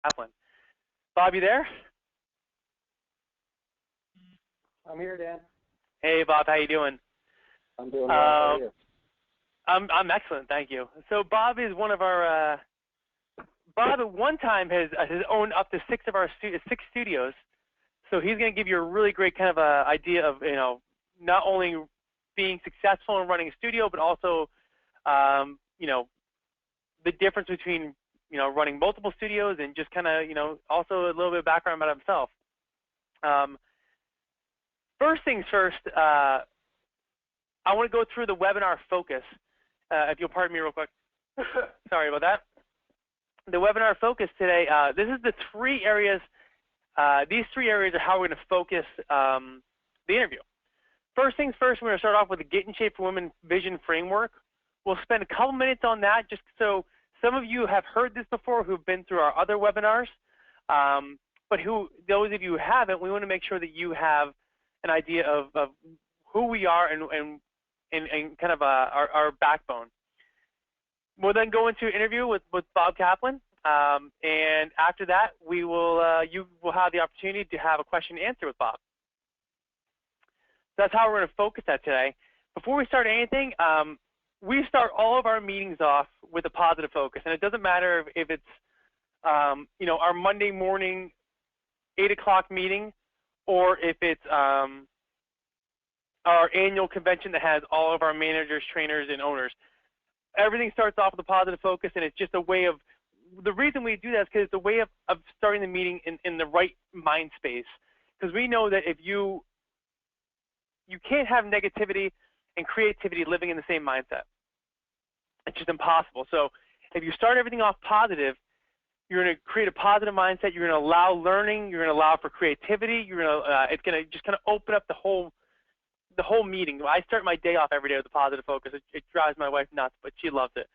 Kaplan. Bob, you there? I'm here, Dan. Hey, Bob, how you doing? I'm doing well. How are you? I'm excellent, thank you. So Bob is one of our. Bob at one time has owned up to six studios. So he's going to give you a really great kind of idea of not only being successful in running a studio, but also the difference between running multiple studios and just kind of also a little bit of background about himself. First things first, I want to go through the webinar focus. If you'll pardon me real quick. Sorry about that. The webinar focus today, this is the three areas. These three areas are how we're going to focus the interview. First things first, we're going to start off with the Get in Shape for Women Vision Framework. We'll spend a couple minutes on that just so some of you have heard this before who've been through our other webinars. But those of you who haven't, we want to make sure that you have an idea of who we are and kind of our backbone. We'll then go into an interview with Bob Kaplan, and after that, you will have the opportunity to have a question and answer with Bob. So that's how we're going to focus that today. Before we start anything, we start all of our meetings off with a positive focus, and it doesn't matter if it's our Monday morning 8 o'clock meeting, or if it's our annual convention that has all of our managers, trainers, and owners. Everything starts off with a positive focus, and it's just a way of, the reason we do that is because it's a way of starting the meeting in the right mind space. Because we know that if you can't have negativity and creativity living in the same mindset. It's just impossible. So if you start everything off positive, you're going to create a positive mindset. You're going to allow learning. You're going to allow for creativity. It's going to just kind of open up the whole meeting. I start my day off every day with a positive focus. It drives my wife nuts, but she loves it.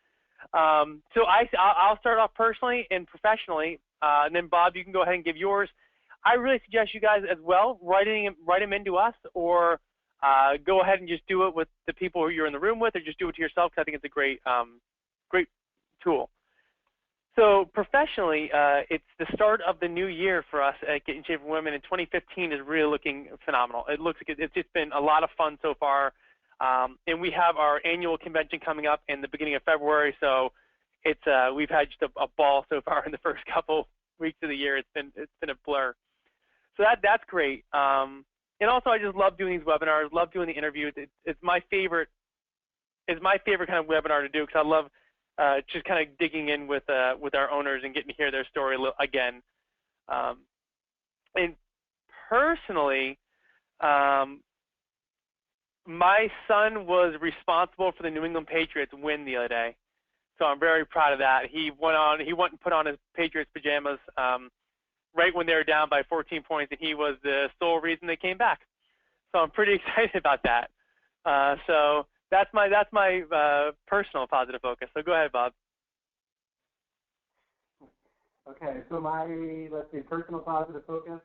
So I'll start off personally and professionally, and then Bob, you can go ahead and give yours. I really suggest you guys as well write them into us, or go ahead and just do it with the people who you're in the room with, or just do it to yourself, because I think it's a great tool. So professionally, it's the start of the new year for us at Get in Shape for Women, and 2015 is really looking phenomenal. It looks like it's just been a lot of fun so far, and we have our annual convention coming up in the beginning of February. So we've had just a ball so far in the first couple weeks of the year. It's been a blur. So that's great. And also, I just love doing these webinars. Love doing the interviews. It's my favorite. It's my favorite kind of webinar to do, because I love just kind of digging in with our owners and getting to hear their story again. And personally, my son was responsible for the New England Patriots win the other day, so I'm very proud of that. He went and put on his Patriots pajamas right when they were down by 14 points, and he was the sole reason they came back. So I'm pretty excited about that. So that's my personal positive focus. So go ahead, Bob. Okay, so let's see, personal positive focus.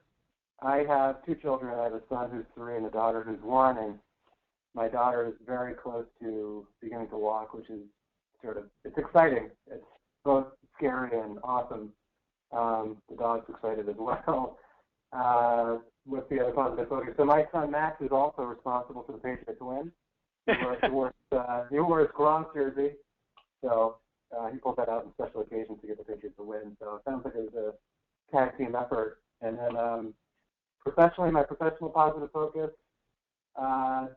I have two children. I have a son who's 3 and a daughter who's 1, and my daughter is very close to beginning to walk, which is it's exciting. It's both scary and awesome. The dog's excited as well. What's the other positive focus? So my son Max is also responsible for the Patriots win. He wore his Gronk jersey, so he pulled that out on special occasions to get the Patriots to win. So it sounds like it was a tag team effort. And then professionally, my professional positive focus,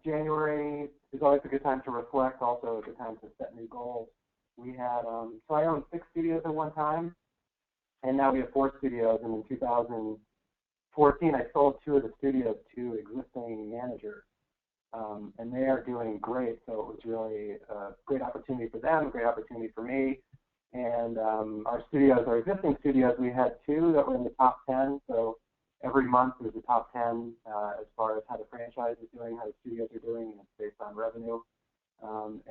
January is always a good time to reflect, also a good time to set new goals. We had, so I owned 6 studios at one time, and now we have 4 studios. And in 2014, I sold 2 of the studios to existing managers. And they are doing great, so it was really a great opportunity for them, a great opportunity for me. And our existing studios, we had 2 that were in the top 10, so every month there's a top 10 as far as how the franchise is doing, how the studios are doing, and it's based on revenue. And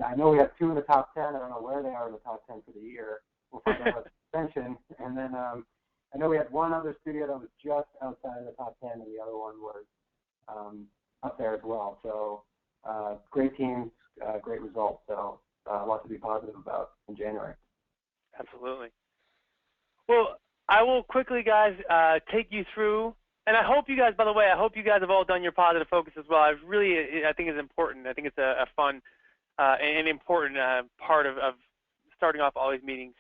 I know we have 2 in the top 10. I don't know where they are in the top 10 for the year. We'll find out about the extension. And then I know we had 1 other studio that was just outside of the top 10, and the other one was up there as well. So great teams, great results. So a lot to be positive about in January. Absolutely. Well, I will quickly, guys, take you through, and I hope you guys, by the way, I hope you guys have all done your positive focus as well. I think it's important. I think it's a fun and important part of starting off all these meetings.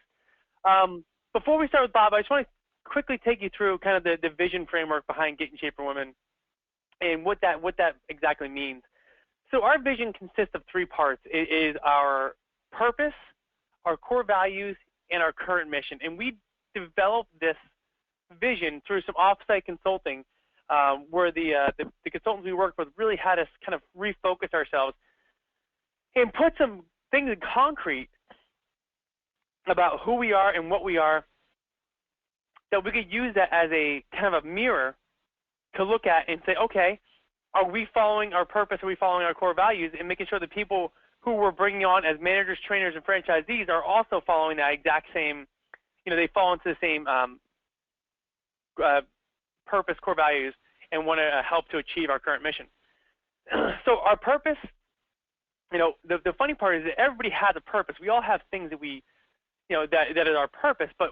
Before we start with Bob, I just want to quickly take you through kind of the vision framework behind Get in Shape for Women and what that exactly means. So our vision consists of three parts. It is our purpose, our core values, and our current mission. And we developed this vision through some off-site consulting where the consultants we worked with really had us kind of refocus ourselves and put some things in concrete about who we are and what we are, that we could use that as a kind of a mirror to look at and say, okay, are we following our purpose? Are we following our core values? And making sure the people who we're bringing on as managers, trainers, and franchisees are also following that exact same, they fall into the same purpose, core values, and want to help to achieve our current mission. So our purpose, the funny part is that everybody has a purpose. We all have things that we, that is our purpose, but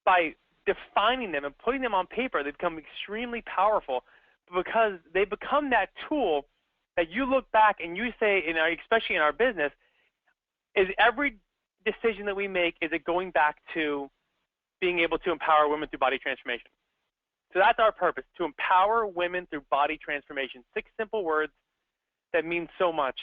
by defining them and putting them on paper, they become extremely powerful because they become that tool that you look back and you say, especially in our business, is every decision that we make, is it going back to being able to empower women through body transformation? So that's our purpose, to empower women through body transformation. 6 simple words that mean so much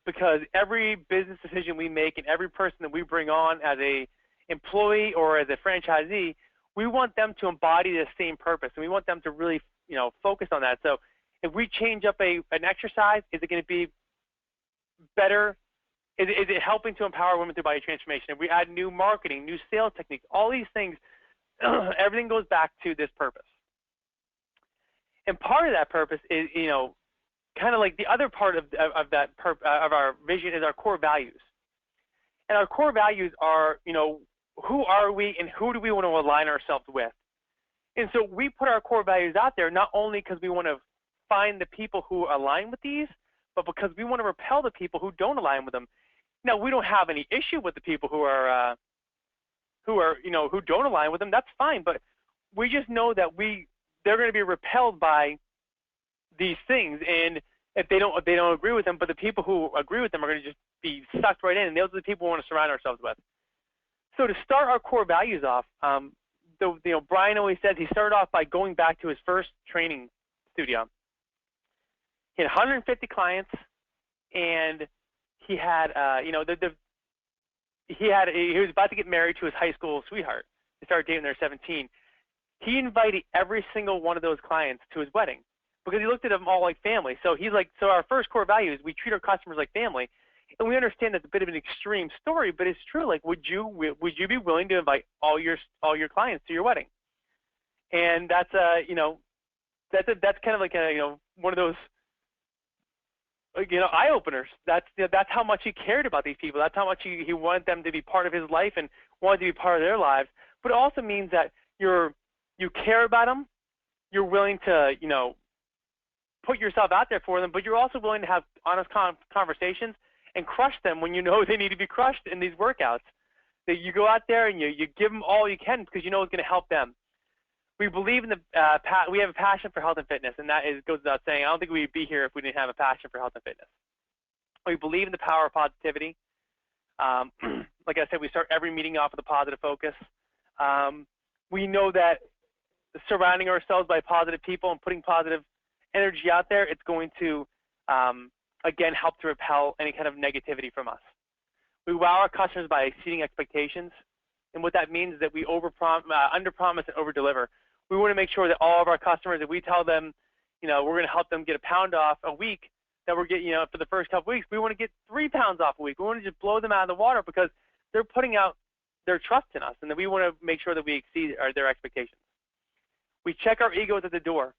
because every business decision we make and every person that we bring on as a employee or as a franchisee, we want them to embody the same purpose, and we want them to really, focus on that. So if we change up an exercise, is it going to be better? Is it helping to empower women through body transformation? If we add new marketing, new sales techniques, all these things, everything goes back to this purpose. And part of that purpose is, kind of like the other part of our vision is our core values. And our core values are, who are we and who do we want to align ourselves with? And so we put our core values out there not only because we want to find the people who align with these, but because we want to repel the people who don't align with them. Now, we don't have any issue with the people who don't align with them. That's fine, but we just know that they're going to be repelled by these things, and if they don't agree with them, but the people who agree with them are going to just be sucked right in, and those are the people we want to surround ourselves with. So to start our core values off, Brian always says he started off by going back to his first training studio. He had 150 clients, and he had, he was about to get married to his high school sweetheart. They started dating when they were 17. He invited every single one of those clients to his wedding because he looked at them all like family. So he's like, so our first core value is we treat our customers like family. And we understand that's a bit of an extreme story, but it's true. Like, would you be willing to invite all your clients to your wedding? And that's that's kind of like one of those eye openers. That's how much he cared about these people. That's how much he wanted them to be part of his life and wanted to be part of their lives. But it also means that you care about them. You're willing to put yourself out there for them, but you're also willing to have honest conversations and crush them when you know they need to be crushed in these workouts. That you go out there and you give them all you can because you know it's going to help them. We believe in we have a passion for health and fitness, and that goes without saying. I don't think we'd be here if we didn't have a passion for health and fitness. We believe in the power of positivity. Like I said, we start every meeting off with a positive focus. We know that surrounding ourselves by positive people and putting positive energy out there, it's going to again, help to repel any kind of negativity from us. We wow our customers by exceeding expectations, and what that means is that we under-promise and over-deliver. We want to make sure that all of our customers, if we tell them, we're going to help them get a pound off a week, that we're getting, for the first couple weeks, we want to get 3 pounds off a week. We want to just blow them out of the water because they're putting out their trust in us, and that we want to make sure that we exceed their expectations. We check our egos at the door.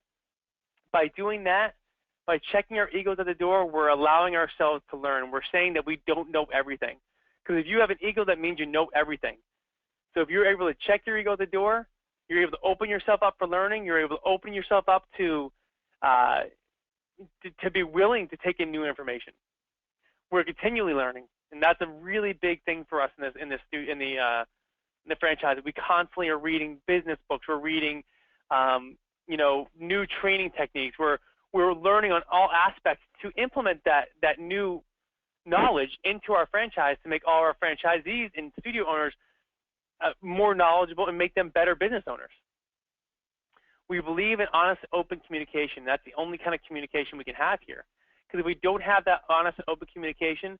By doing that, by checking our egos at the door, we're allowing ourselves to learn. We're saying that we don't know everything. Because if you have an ego, that means you know everything. So if you're able to check your ego at the door, you're able to open yourself up for learning. You're able to open yourself up to be willing to take in new information. We're continually learning, and that's a really big thing for us in the the franchise. We constantly are reading business books. We're reading, new training techniques. We're learning on all aspects to implement that new knowledge into our franchise to make all our franchisees and studio owners more knowledgeable and make them better business owners. We believe in honest, open communication. That's the only kind of communication we can have here. Because if we don't have that honest and open communication,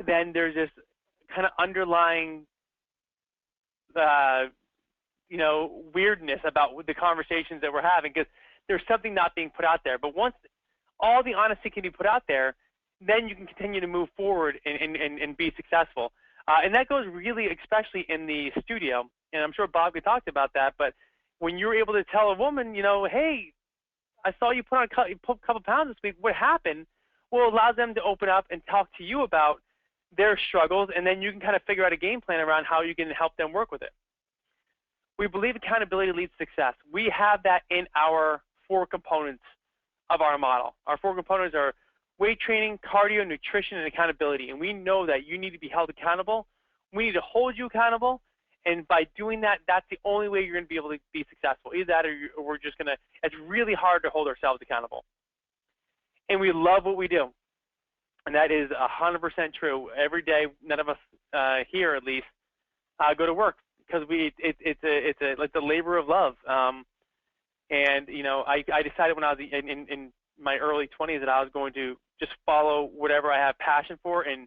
then there's this kind of underlying, weirdness about the conversations that we're having, because there's something not being put out there. But once all the honesty can be put out there, then you can continue to move forward and be successful. And that goes really, especially in the studio. And I'm sure Bob could talk about that. But when you're able to tell a woman, hey, I saw you put on a couple pounds this week, what happened? Well, it allows them to open up and talk to you about their struggles, and then you can kind of figure out a game plan around how you can help them work with it. We believe accountability leads to success. We have that in our 4 components of our model. Our 4 components are weight training, cardio, nutrition, and accountability. And we know that you need to be held accountable. We need to hold you accountable. And by doing that, that's the only way you're going to be able to be successful. Either that or we're just going to – it's really hard to hold ourselves accountable. And we love what we do. And that is 100% true. Every day, none of us here at least go to work because it's a labor of love. And I decided when I was in my early 20s that I was going to just follow whatever I have passion for and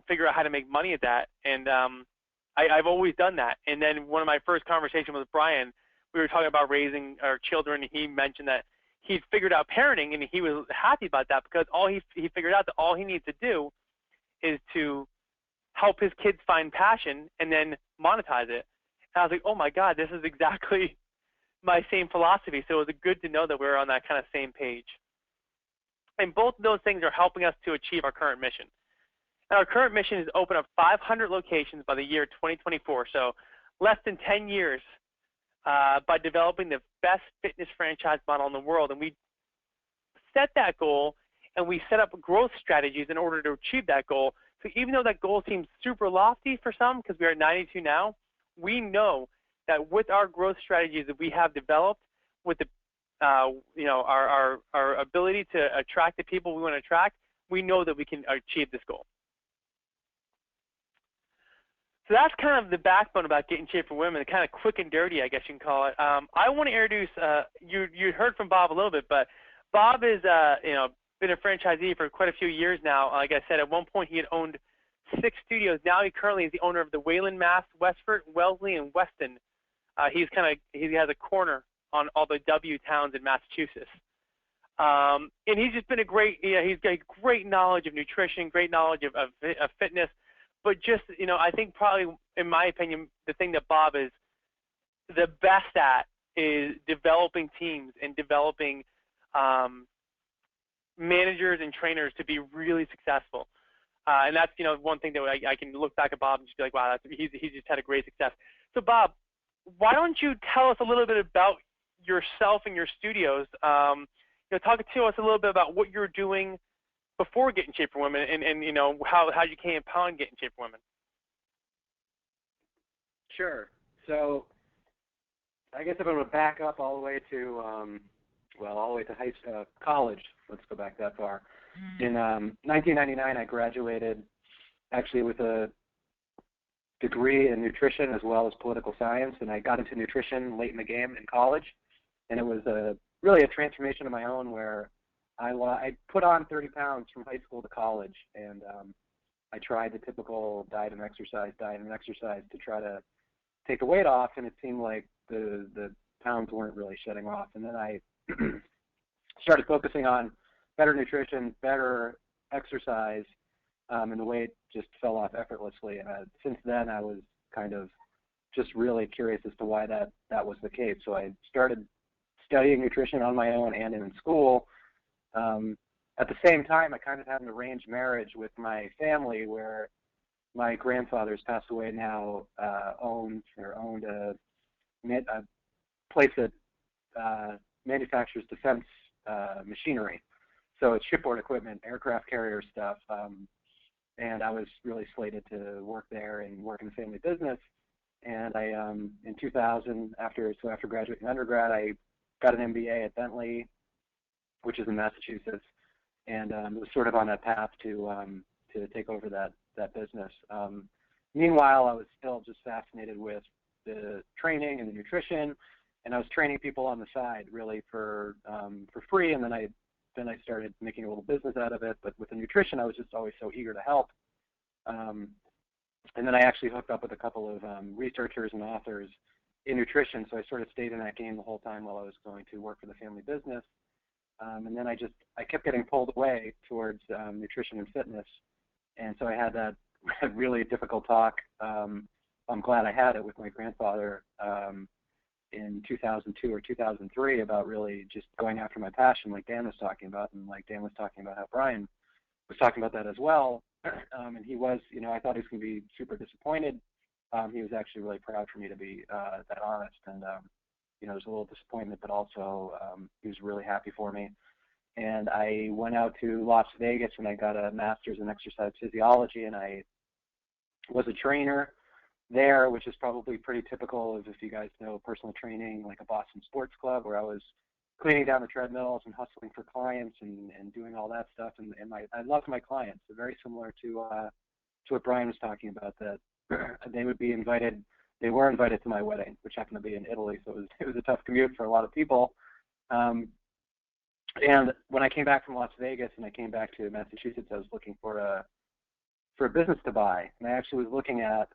figure out how to make money at that. And I've always done that. And then one of my first conversations with Brian, we were talking about raising our children, and he mentioned that he'd figured out parenting, and he was happy about that because he figured out that all he needs to do is to help his kids find passion and then monetize it. And I was like, oh my God, this is exactly my same philosophy. So it was good to know that we're on that kind of same page. And both of those things are helping us to achieve our current mission. And our current mission is to open up 500 locations by the year 2024. So less than 10 years by developing the best fitness franchise model in the world. And we set that goal and we set up growth strategies in order to achieve that goal. So even though that goal seems super lofty for some, because we are at 92 now, we know that with our growth strategies that we have developed, with the our ability to attract the people we want to attract, we know that we can achieve this goal. So that's kind of the backbone about Get in Shape for Women, kind of quick and dirty, I guess you can call it. I want to introduce, you heard from Bob a little bit, but Bob is, been a franchisee for quite a few years now. Like I said, at one point he had owned 6 studios. Now he currently is the owner of the Wayland, Mass, Westford, Wellesley, and Weston. He has a corner on all the W towns in Massachusetts. And he's just been he's got great knowledge of nutrition, great knowledge of fitness. But just, I think probably, in my opinion, the thing that Bob is the best at is developing teams and developing managers and trainers to be really successful. And that's, one thing that I can look back at Bob and just be like, wow, he's just had a great success. So, Bob, why don't you tell us a little bit about yourself and your studios? Talk to us a little bit about what you're doing before Get in Shape for Women, and how you came upon Get in Shape for Women. Sure. So I guess if I'm going to back up all the way to college. Let's go back that far. In 1999, I graduated actually with a degree in nutrition as well as political science, and I got into nutrition late in the game in college, and it was really a transformation of my own where I put on 30 pounds from high school to college, and I tried the typical diet and exercise to try to take the weight off, and it seemed like the pounds weren't really shedding off. And then I started focusing on better nutrition, better exercise, and the weight just fell off effortlessly. And since then, I was kind of just really curious as to why that was the case. So I started studying nutrition on my own and in school. At the same time, I kind of had an arranged marriage with my family where my grandfather's passed away now, owned a place that manufactures defense machinery. So it's shipboard equipment, aircraft carrier stuff, and I was really slated to work there and work in the family business. And I, in 2000, after graduating undergrad, I got an MBA at Bentley, which is in Massachusetts, and was sort of on that path to take over that business. Meanwhile, I was still just fascinated with the training and the nutrition, and I was training people on the side really for free, and then I started making a little business out of it. But with the nutrition, I was just always so eager to help. And then I actually hooked up with a couple of researchers and authors in nutrition, so I sort of stayed in that game the whole time while I was going to work for the family business. And then I kept getting pulled away towards nutrition and fitness, and so I had that really difficult talk. I'm glad I had it with my grandfather in 2002 or 2003 about really just going after my passion, like Dan was talking about, and like Dan was talking about how Brian was talking about that as well. And he was, I thought he was going to be super disappointed. He was actually really proud for me to be that honest, and there's a little disappointment, but also he was really happy for me. And I went out to Las Vegas and I got a master's in exercise physiology, and I was a trainer there, which is probably pretty typical of, if you guys know personal training, like a Boston Sports Club, where I was cleaning down the treadmills and hustling for clients and doing all that stuff. And I loved my clients. They're very similar to what Brian was talking about, that they would be invited. They were invited to my wedding, which happened to be in Italy, so it was a tough commute for a lot of people. And when I came back from Las Vegas and I came back to Massachusetts, I was looking for a business to buy, and I actually was looking at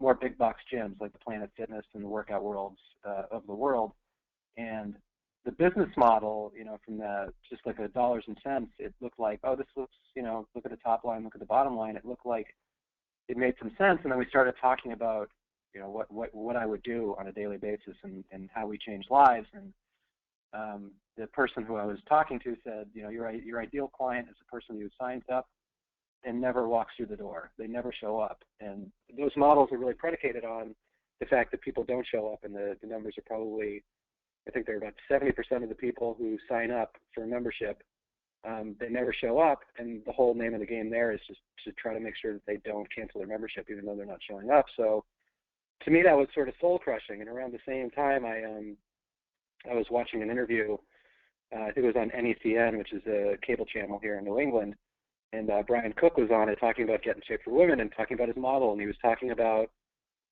more big box gyms like the Planet Fitness and the Workout Worlds of the world. And the business model, from just like a dollars and cents, it looked like, oh, this looks, look at the top line, look at the bottom line. It looked like it made some sense. And then we started talking about, what I would do on a daily basis and how we change lives. And the person who I was talking to said, your ideal client is a person who signs up and never walks through the door. They never show up. And those models are really predicated on the fact that people don't show up, and the numbers are probably, I think they're about 70% of the people who sign up for a membership, they never show up, and the whole name of the game there is just to try to make sure that they don't cancel their membership even though they're not showing up. So to me, that was sort of soul-crushing. And around the same time, I was watching an interview, I think it was on NECN, which is a cable channel here in New England, and Brian Cook was on it talking about getting shape for women and talking about his model, and he was talking about,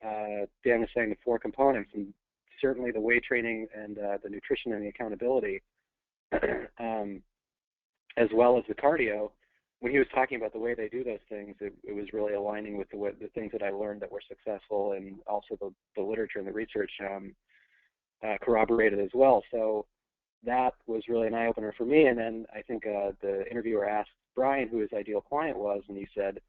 Dan was saying, the 4 components, and certainly the weight training and the nutrition and the accountability, as well as the cardio. When he was talking about the way they do those things, it was really aligning with the things that I learned that were successful, and also the literature and the research corroborated as well. So that was really an eye-opener for me. And then I think the interviewer asked Brian who his ideal client was, and he said,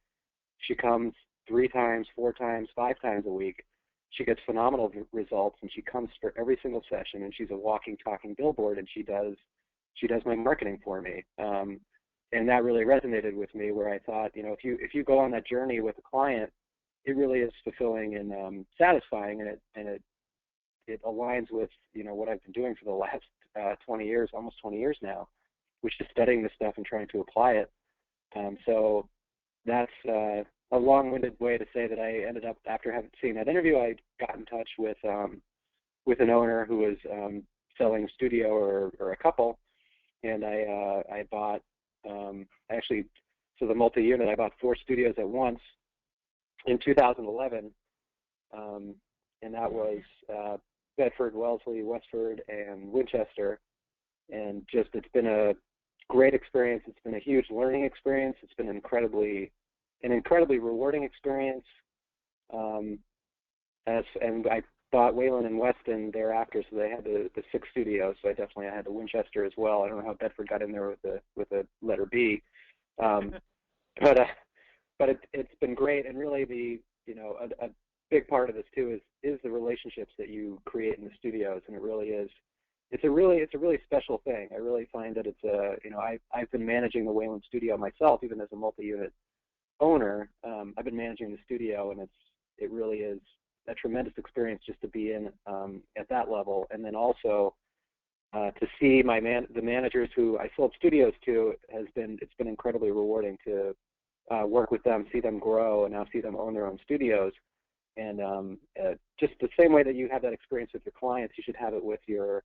she comes 3 times, 4 times, 5 times a week. She gets phenomenal results, and she comes for every single session, and she's a walking, talking billboard, and she does my marketing for me. And that really resonated with me, where I thought, if you go on that journey with a client, it really is fulfilling and satisfying, and it aligns with what I've been doing for the last 20 years, almost 20 years now, which is studying this stuff and trying to apply it. So that's a long-winded way to say that I ended up, after having seen that interview, I got in touch with an owner who was selling a studio or a couple, and I bought the multi-unit, I bought 4 studios at once in 2011, and that was Bedford, Wellesley, Westford, and Winchester. And it's been a great experience. It's been a huge learning experience. It's been an incredibly rewarding experience. And I bought Wayland and Weston thereafter, so they had the 6 studios. So I had the Winchester as well. I don't know how Bedford got in there with the letter B, but it's been great. And really, a big part of this too is the relationships that you create in the studios, and it really is. It's a really special thing. I really find that I've been managing the Wayland studio myself, even as a multi-unit owner. I've been managing the studio, and it really is a tremendous experience just to be in at that level, and then also to see the managers who I sold studios to it's been incredibly rewarding to work with them, see them grow, and now see them own their own studios. Just the same way that you have that experience with your clients, you should have it with your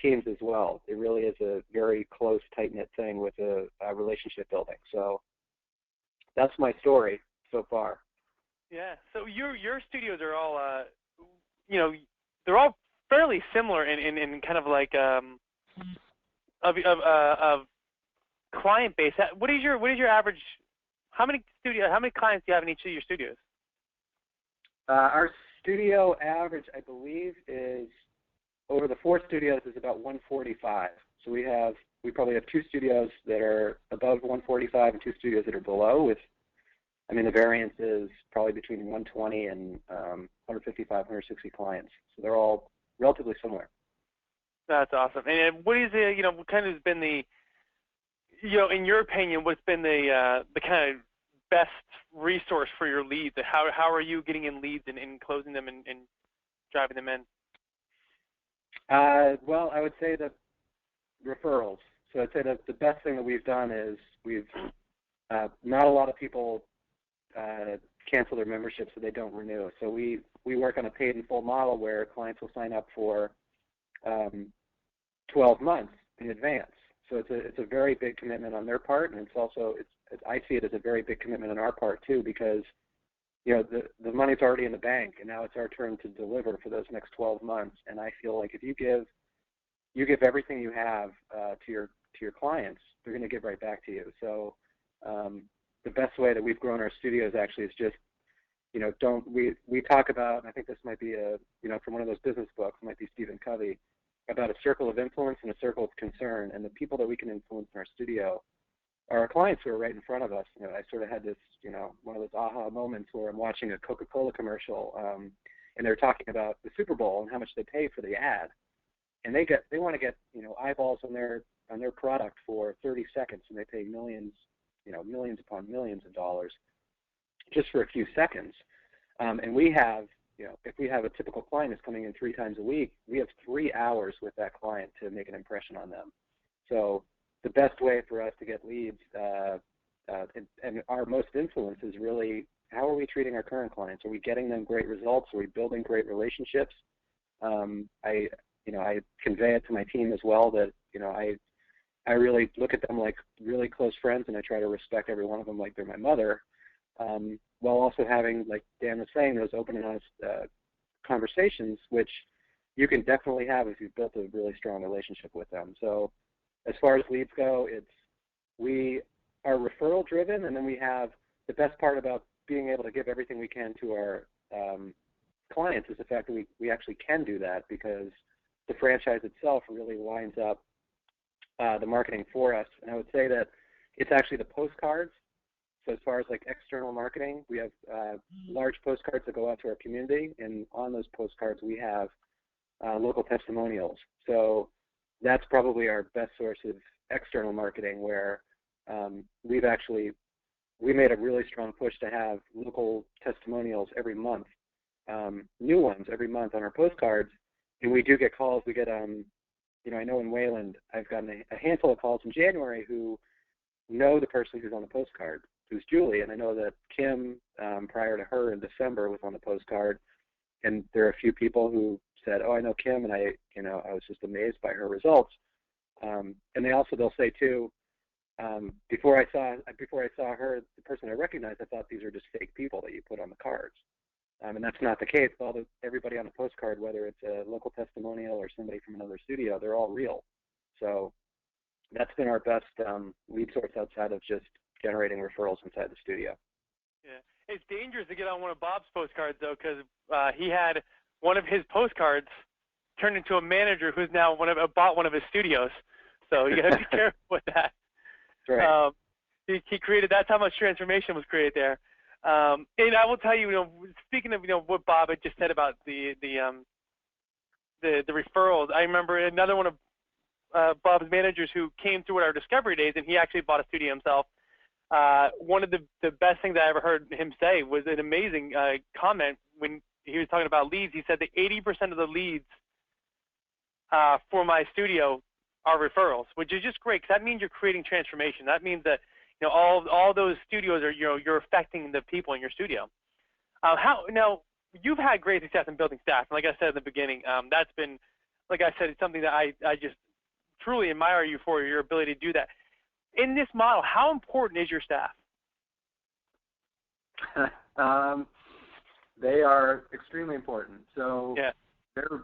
teams as well. It really is a very close, tight-knit thing with a relationship building. So that's my story so far. Yeah. So your studios are all, they're all fairly similar in kind of like of client base. What is your average? How many clients do you have in each of your studios? Our studio average, I believe, is over the 4 studios is about 145. So we probably have 2 studios that are above 145 and 2 studios that are below. The variance is probably between 120 and 155, 160 clients. So they're all relatively similar. That's awesome. And what is what kind of has been the, in your opinion, what's been the kind of best resource for your leads? How are you getting in leads and closing them and driving them in? Well, I would say that referrals. So I'd say that the best thing that we've done is not a lot of people cancel their membership so they don't renew. So we work on a paid in full model where clients will sign up for 12 months in advance. So it's a very big commitment on their part, and I see it as a very big commitment on our part too, because the money's already in the bank, and now it's our turn to deliver for those next 12 months. And I feel like if you give everything you have to your clients, they're going to give right back to you. So the best way that we've grown our studios actually is just, we talk about, and I think this might be from one of those business books, it might be Stephen Covey, about a circle of influence and a circle of concern. And the people that we can influence in our studio are our clients who are right in front of us. I sort of had this, one of those aha moments where I'm watching a Coca-Cola commercial, and they're talking about the Super Bowl and how much they pay for the ad, and they want to get eyeballs on their product for 30 seconds, and they pay millions upon millions of dollars just for a few seconds. And we have, if we have a typical client that's coming in 3 times a week, we have 3 hours with that client to make an impression on them. So the best way for us to get leads and our most influence is really, how are we treating our current clients? Are we getting them great results? Are we building great relationships? I convey it to my team as well that I really look at them like really close friends, and I try to respect every one of them like they're my mother, while also having, like Dan was saying, those open and honest conversations, which you can definitely have if you've built a really strong relationship with them. So as far as leads go, we are referral driven, and then we have the best part about being able to give everything we can to our clients is the fact that we actually can do that, because the franchise itself really lines up the marketing for us. And I would say that it's actually the postcards. So as far as like external marketing, we have large postcards that go out to our community, and on those postcards we have local testimonials. So that's probably our best source of external marketing, where we made a really strong push to have local testimonials every month, new ones every month on our postcards. And we do get calls. We get, I know in Wayland, I've gotten a handful of calls in January who know the person who's on the postcard, who's Julie, and I know that Kim, prior to her in December, was on the postcard. And there are a few people who said, "Oh, I know Kim," and I was just amazed by her results. And they'll say too, before I saw her, the person I recognized, I thought these are just fake people that you put on the cards. And that's not the case. Everybody on the postcard, whether it's a local testimonial or somebody from another studio, they're all real. So that's been our best lead source outside of just generating referrals inside the studio. Yeah, it's dangerous to get on one of Bob's postcards though, because he had one of his postcards turned into a manager who's now bought one of his studios. So you got to be careful with that. That's right. He created. That's how much transformation was created there. And I will tell you, speaking of what Bob had just said about the referrals, I remember another one of Bob's managers who came through at our discovery days, and he actually bought a studio himself. One of the best things I ever heard him say was an amazing comment when he was talking about leads. He said that 80% of the leads for my studio are referrals, which is just great, because that means you're creating transformation. That means that all those studios are you're affecting the people in your studio. How now? You've had great success in building staff, and like I said in the beginning, that's been, like I said, it's something that I just truly admire you for your ability to do that. In this model, how important is your staff? They are extremely important. So Yeah.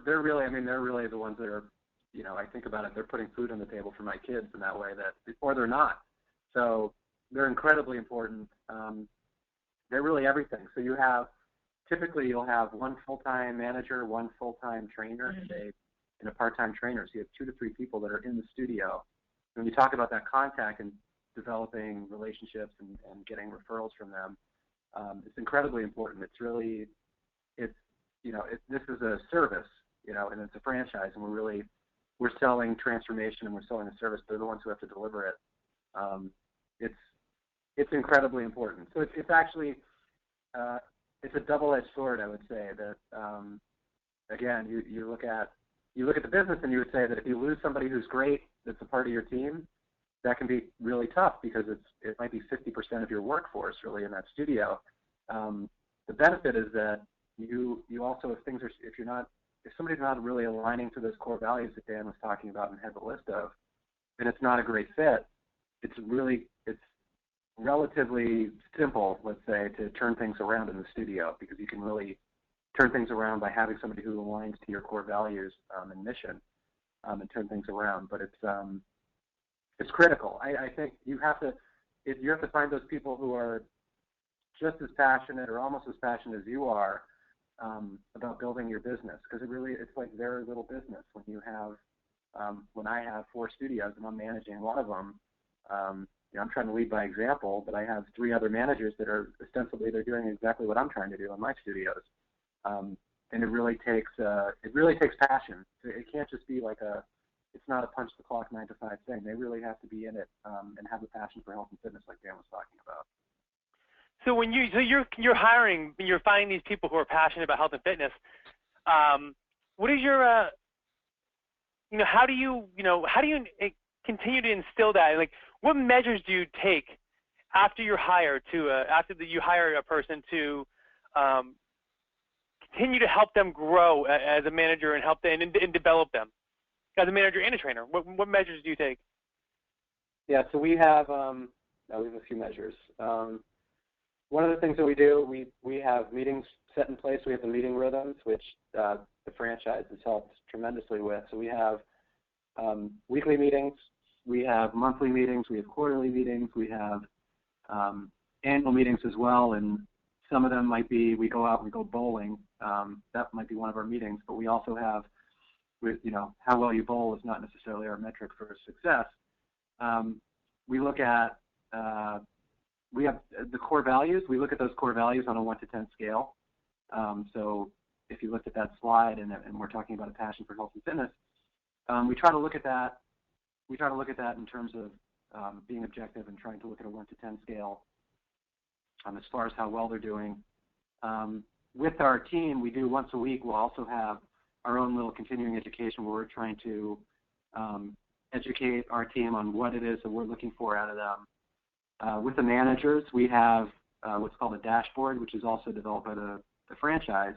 they're really, I mean, they're really the ones that are, you know, I think about it, they're putting food on the table for my kids in that way, that, or they're not. So they're incredibly important. They're really everything. So typically you'll have one full-time manager, one full-time trainer, and a part-time trainer. So you have 2 to 3 people that are in the studio. When you talk about that contact and developing relationships and getting referrals from them, it's incredibly important. It's really, this is a service, and it's a franchise, and we're selling transformation and we're selling a service. They're the ones who have to deliver it. It's incredibly important. So it's actually, it's a double-edged sword, I would say, that, again, you look at the business and you would say that if you lose somebody who's great that's a part of your team, that can be really tough because it might be 50% of your workforce really in that studio. The benefit is that you also, if somebody's not really aligning to those core values that Dan was talking about and had the list of, then it's not a great fit. It's relatively simple, let's say, to turn things around in the studio, because you can really turn things around by having somebody who aligns to your core values and mission, and turn things around. But it's critical. I think you have to find those people who are just as passionate or almost as passionate as you are about building your business, because it's like very little business when you have when I have 4 studios and I'm managing one of them. I'm trying to lead by example, but I have 3 other managers that are ostensibly they're doing exactly what I'm trying to do in my studios, and it really takes passion. It can't just be like it's not a punch the clock 9 to 5 thing. They really have to be in it and have a passion for health and fitness, like Dan was talking about. So you're hiring, you're finding these people who are passionate about health and fitness. What is your how do you continue to instill that? Like, what measures do you take after you hire you hire a person to continue to help them grow as a manager and help them and develop them as a manager and a trainer? What measures do you take? Yeah, so we have a few measures. One of the things that we do, we have meetings set in place. We have the meeting rhythms, which the franchise has helped tremendously with. So we have weekly meetings, we have monthly meetings, we have quarterly meetings, we have annual meetings as well, and some of them might be we go out and we go bowling. That might be one of our meetings, but we also have, how well you bowl is not necessarily our metric for success. We look at we have the core values. We look at those core values on a 1 to 10 scale. So if you looked at that slide and we're talking about a passion for health and fitness, we try to look at that. We try to look at that in terms of being objective and trying to look at a 1 to 10 scale as far as how well they're doing. With our team, we do once a week. We'll also have our own little continuing education where we're trying to educate our team on what it is that we're looking for out of them. With the managers, we have what's called a dashboard, which is also developed by the franchise,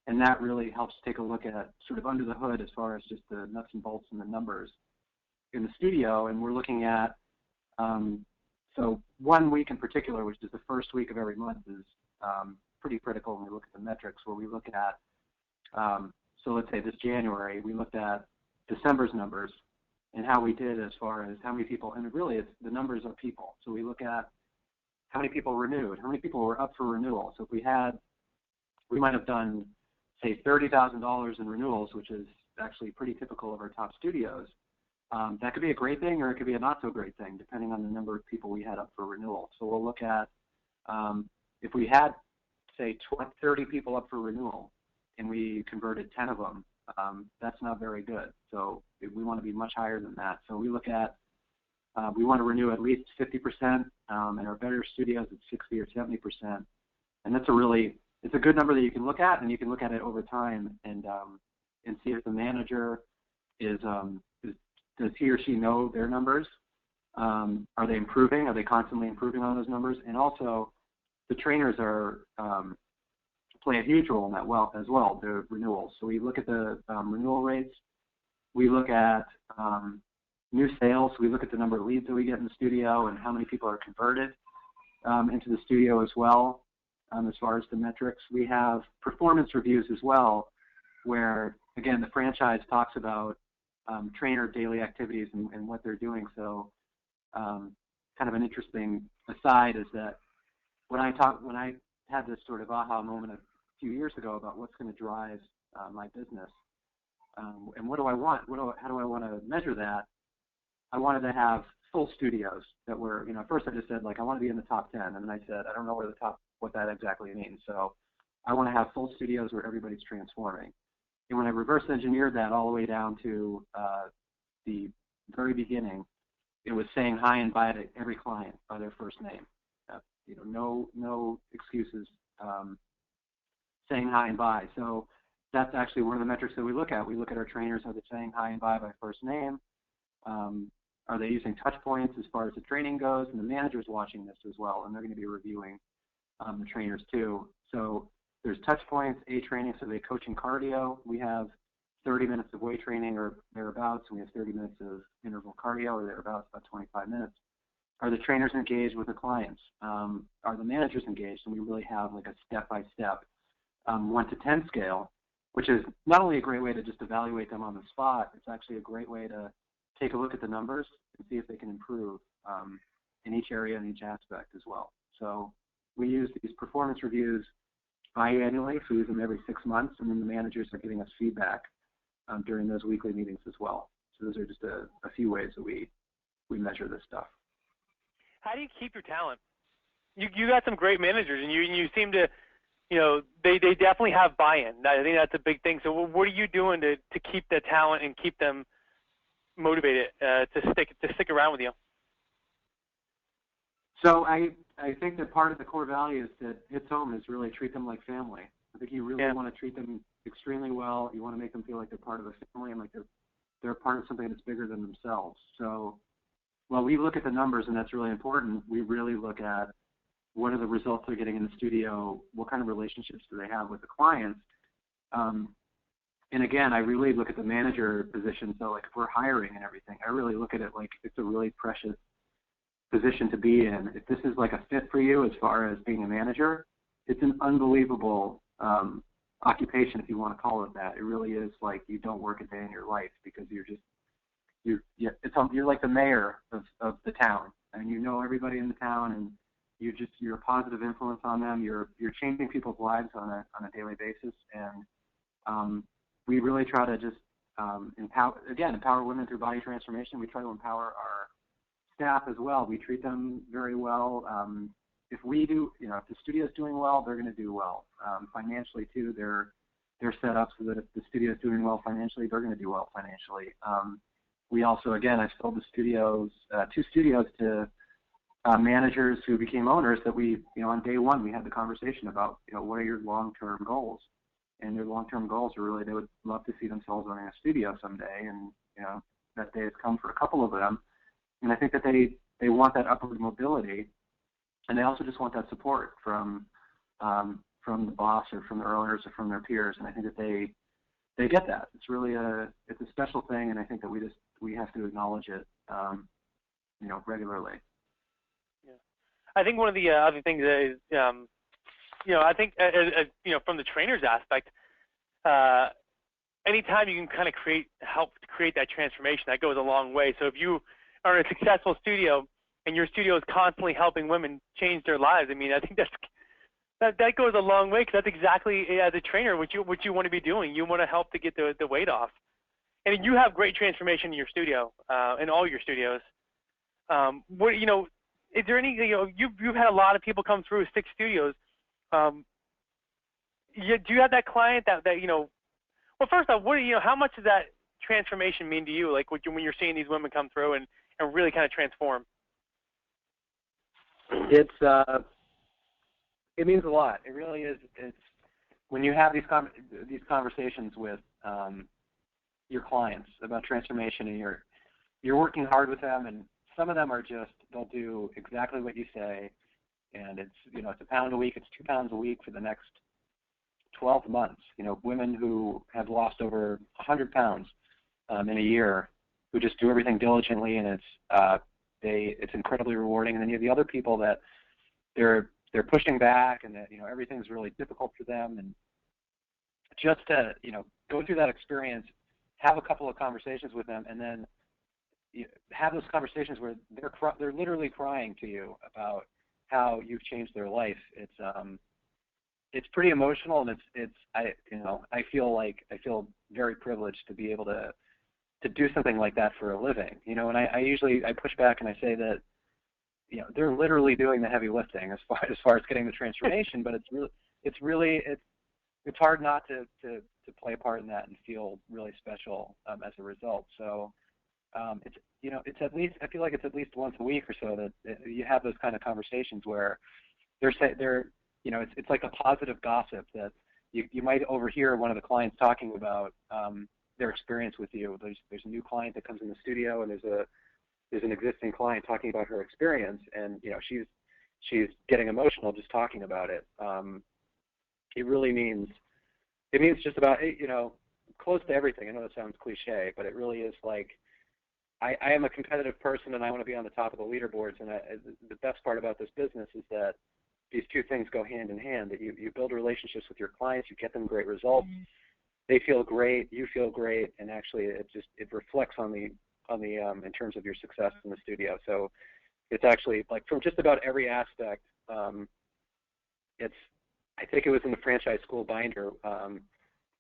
and that really helps take a look at sort of under the hood as far as just the nuts and bolts and the numbers in the studio. And we're looking at, so 1 week in particular, which is the first week of every month, is pretty critical when we look at the metrics, where we look at, so let's say this January, we looked at December's numbers and how we did as far as how many people, and really it's the numbers of people. So we look at how many people renewed, how many people were up for renewal. So if we might have done, say, $30,000 in renewals, which is actually pretty typical of our top studios. That could be a great thing or it could be a not so great thing, depending on the number of people we had up for renewal. So we'll look at if we had, say, 30 people up for renewal and we converted 10 of them, that's not very good. So we want to be much higher than that. So we look at, we want to renew at least 50%, and our better studios at 60 or 70%. And that's it's a good number that you can look at, and you can look at it over time and see if the manager does he or she know their numbers? Are they improving? Are they constantly improving on those numbers? And also, the trainers are play a huge role in that as well, the renewals. So we look at the renewal rates. We look at new sales. We look at the number of leads that we get in the studio and how many people are converted into the studio as well. As far as the metrics, we have performance reviews as well, where, again, the franchise talks about trainer daily activities and what they're doing. So kind of an interesting aside is that when I had this sort of aha moment a few years ago about what's going to drive my business, and what do I want? How do I want to measure that? I wanted to have full studios that were, at first I just said, like, I want to be in the top 10. And then I said, I don't know what that exactly means. So I want to have full studios where everybody's transforming. And when I reverse engineered that all the way down to the very beginning, it was saying hi and bye to every client by their first name. No excuses, saying hi and bye. So that's actually one of the metrics that we look at. We look at our trainers, are they saying hi and bye by first name? Are they using touch points as far as the training goes? And the manager's watching this as well, and they're going to be reviewing the trainers too. So there's touch points, training, so they coaching cardio. We have 30 minutes of weight training or thereabouts, and we have 30 minutes of interval cardio or thereabouts, about 25 minutes. Are the trainers engaged with the clients? Are the managers engaged? And we really have like a step-by-step 1 to 10 scale, which is not only a great way to just evaluate them on the spot, it's actually a great way to take a look at the numbers and see if they can improve in each area and each aspect as well. So we use these performance reviews biannually, so we use them every 6 months, and then the managers are giving us feedback during those weekly meetings as well. So those are just a few ways that we measure this stuff. How do you keep your talent? You got some great managers, and you seem to, they definitely have buy-in. I think that's a big thing. So what are you doing to keep the talent and keep them motivated to stick around with you? So I think that part of the core values that hits home is really treat them like family. I think you really want to treat them extremely well. You want to make them feel like they're part of a family and like they're a part of something that's bigger than themselves. So while we look at the numbers, and that's really important, we really look at what are the results they're getting in the studio, what kind of relationships do they have with the clients. And again, I really look at the manager position. So like if we're hiring and everything, I really look at it like it's a really precious position to be in. If this is like a fit for you as far as being a manager, it's an unbelievable occupation, if you want to call it that. It really is like you don't work a day in your life because you're like the mayor of the town, and you know everybody in the town, and you're a positive influence on them. You're changing people's lives on a daily basis, and we really try to just empower women through body transformation. We try to empower our staff as well. We treat them very well. If we do, if the studio's doing well, they're going to do well. Financially too, they're set up so that if the studio's doing well financially, they're going to do well financially. We also, again, I've sold the studios, 2 studios to managers who became owners that we, on day one, we had the conversation about, what are your long-term goals? And their long-term goals are really, they would love to see themselves owning a studio someday, and, that day has come for a couple of them. And I think that they want that upward mobility, and they also just want that support from the boss or from their owners or from their peers. And I think that they get that. It's really it's a special thing, and I think that we have to acknowledge it, regularly. Yeah, I think one of the other things is, I think from the trainer's aspect, anytime you can kind of help create that transformation, that goes a long way. So if you are in a successful studio and your studio is constantly helping women change their lives, I mean, I think that goes a long way, because that's exactly, as a trainer, what you want to be doing. You want to help to get the weight off. And you have great transformation in your studio, in all your studios. Is there any, you've had a lot of people come through 6 studios. Do you have that client that well, first off, how much does that transformation mean to you? Like when you're seeing these women come through and really kind of transform? It means a lot. It really is. It's when you have these conversations with your clients about transformation, and you're working hard with them, and some of them are just, they'll do exactly what you say, and it's it's £1 a week, it's £2 a week for the next 12 months. Women who have lost over 100 pounds in a year, who just do everything diligently, and it's incredibly rewarding. And then you have the other people that they're pushing back, and that everything's really difficult for them, and just to go through that experience, have a couple of conversations with them, and then have those conversations where they're literally crying to you about how you've changed their life. It's pretty emotional, and I feel very privileged to be able to do something like that for a living. And I push back and I say that they're literally doing the heavy lifting as far as getting the transformation, but it's hard not to play a part in that and feel really special as a result. So it's at least, I feel like it's at least once a week or so that you have those kind of conversations where it's like a positive gossip that you might overhear one of the clients talking about their experience with you. There's a new client that comes in the studio, and there's an existing client talking about her experience, and she's getting emotional just talking about it. It means just about close to everything. I know that sounds cliche, but it really is like I am a competitive person, and I want to be on the top of the leaderboards. And the best part about this business is that these two things go hand in hand. That you build relationships with your clients, you get them great results. Mm-hmm. They feel great, you feel great, and actually it reflects on the in terms of your success in the studio. So it's actually like from just about every aspect. I think it was in the franchise school binder,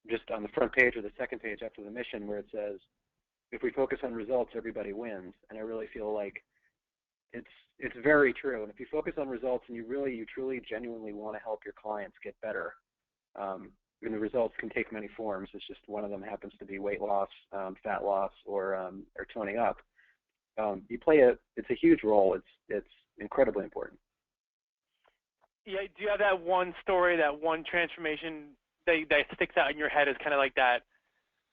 just on the front page or the second page after the mission, where it says, if we focus on results, everybody wins. And I really feel like it's very true. And if you focus on results and you truly, genuinely want to help your clients get better, and the results can take many forms. It's just one of them happens to be weight loss, fat loss, or toning up. It's a huge role. It's incredibly important. Yeah, do you have that one story, that one transformation that sticks out in your head as kind of like that?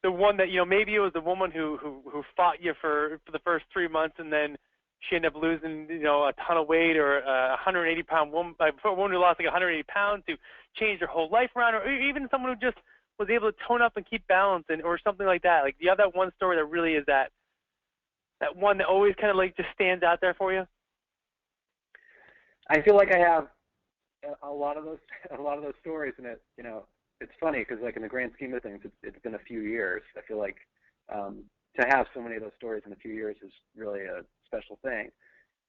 The one that, maybe it was the woman who fought you for the first 3 months, and then she ended up losing, a ton of weight, or a 180-pound woman, a woman who lost like 180 pounds, who changed her whole life around, or even someone who just was able to tone up and keep balance, or something like that. Like, do you have that one story that really is that one that always kind of like just stands out there for you? I feel like I have a lot of those stories, and it's funny because, like, in the grand scheme of things, it's been a few years. I feel like to have so many of those stories in a few years is really a special thing.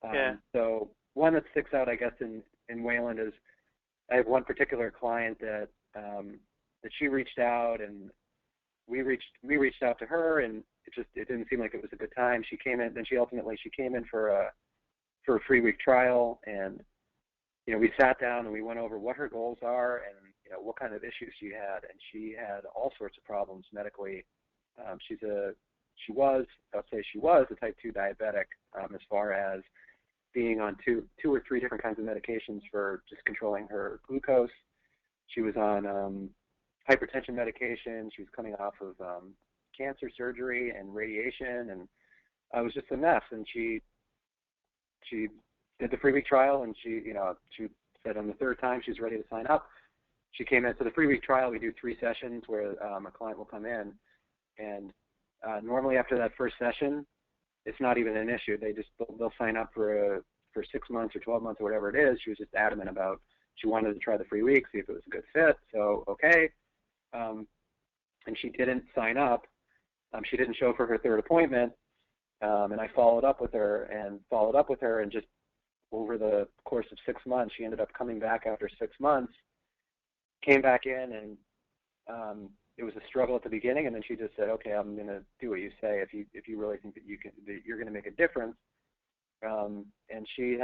Yeah. So one that sticks out, I guess, in Wayland is I have one particular client that she reached out, and we reached out to her, and it didn't seem like it was a good time. She came in, then she came in for a 3-week trial, and we sat down and we went over what her goals are and what kind of issues she had, and she had all sorts of problems medically. She was a type 2 diabetic, as far as being on two or three different kinds of medications for just controlling her glucose. She was on hypertension medication. She was coming off of cancer surgery and radiation, and it was just a mess. And she did the 3-week trial, and she said on the third time she's ready to sign up. She came in. So the 3-week trial, we do 3 sessions where a client will come in, and normally after that first session, it's not even an issue. They'll sign up for 6 months or 12 months or whatever it is. She was just adamant about she wanted to try the 3 weeks, see if it was a good fit. So okay, and she didn't sign up. She didn't show for her third appointment, and I followed up with her, and just over the course of 6 months, she ended up coming back after 6 months. Came back in, and it was a struggle at the beginning, and then she just said, "Okay, I'm going to do what you say. If you really think that you're going to make a difference." And she's